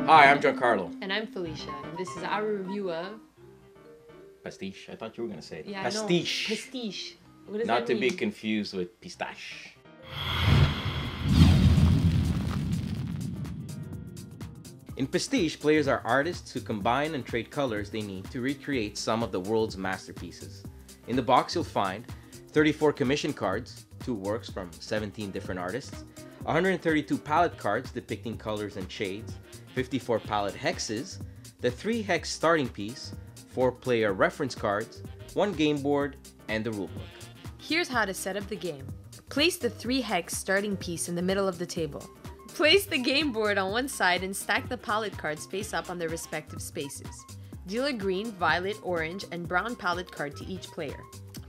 Hi, I'm Giancarlo. And I'm Felicia, and this is our review of... Pastiche? I thought you were going to say it. Yeah, Pastiche. no, Pastiche. What does Not that to mean? be confused with pistache. In Pastiche, players are artists who combine and trade colors they need to recreate some of the world's masterpieces. In the box, you'll find 34 commission cards, 2 works from 17 different artists, 132 palette cards depicting colors and shades, 54 palette hexes, the 3 hex starting piece, 4 player reference cards, 1 game board, and the rulebook. Here's how to set up the game. Place the 3 hex starting piece in the middle of the table. Place the game board on one side and stack the palette cards face up on their respective spaces. Deal a green, violet, orange, and brown palette card to each player.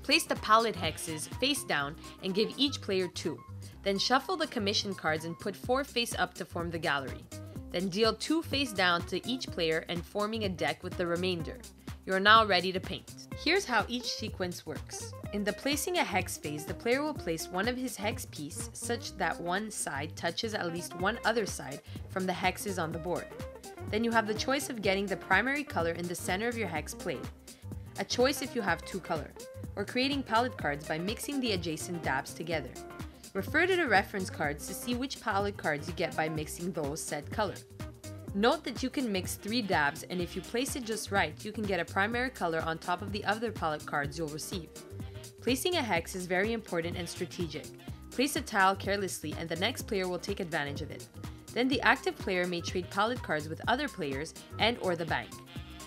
Place the palette hexes face down and give each player 2. Then shuffle the commission cards and put 4 face up to form the gallery. Then deal 2 face down to each player and forming a deck with the remainder. You are now ready to paint. Here's how each sequence works. In the placing a hex phase, the player will place one of his hex piece such that one side touches at least one other side from the hexes on the board. Then you have the choice of getting the primary color in the center of your hex played, a choice if you have 2 color, or creating palette cards by mixing the adjacent dabs together. Refer to the reference cards to see which palette cards you get by mixing those said color. Note that you can mix 3 dabs, and if you place it just right, you can get a primary color on top of the other palette cards you'll receive. Placing a hex is very important and strategic. Place a tile carelessly and the next player will take advantage of it. Then the active player may trade palette cards with other players and/or the bank.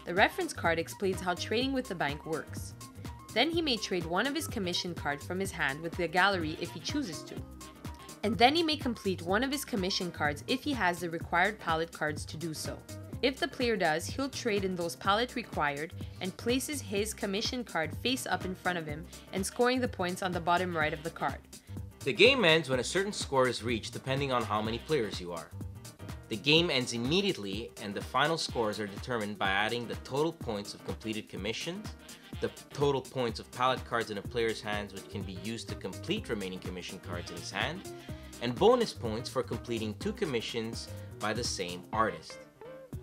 The reference card explains how trading with the bank works. Then he may trade one of his commission cards from his hand with the gallery if he chooses to. And then he may complete one of his commission cards if he has the required palette cards to do so. If the player does, he'll trade in those palette required and places his commission card face up in front of him and scoring the points on the bottom right of the card. The game ends when a certain score is reached depending on how many players you are. The game ends immediately and the final scores are determined by adding the total points of completed commissions, the total points of palette cards in a player's hands which can be used to complete remaining commission cards in his hand, and bonus points for completing 2 commissions by the same artist.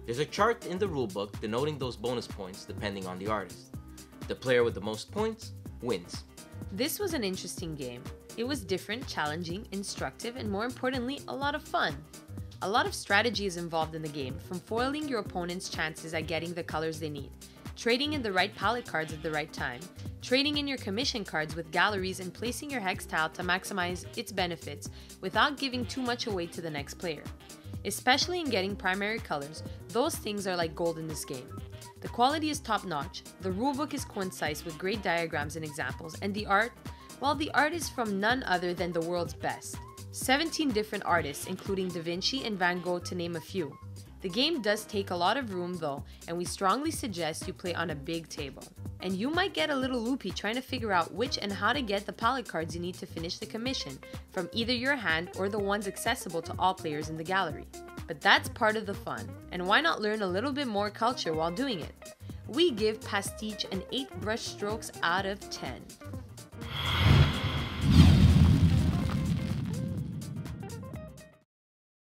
There's a chart in the rulebook denoting those bonus points depending on the artist. The player with the most points wins. This was an interesting game. It was different, challenging, instructive, and more importantly, a lot of fun. A lot of strategy is involved in the game, from foiling your opponent's chances at getting the colors they need, trading in the right palette cards at the right time, trading in your commission cards with galleries, and placing your hex tile to maximize its benefits without giving too much away to the next player. Especially in getting primary colors, those things are like gold in this game. The quality is top-notch, the rulebook is concise with great diagrams and examples, and the art, well, the art is from none other than the world's best. 17 different artists, including Da Vinci and Van Gogh to name a few. The game does take a lot of room though, and we strongly suggest you play on a big table. And you might get a little loopy trying to figure out which and how to get the palette cards you need to finish the commission from either your hand or the ones accessible to all players in the gallery. But that's part of the fun, and why not learn a little bit more culture while doing it? We give Pastiche an 8 brush strokes out of 10.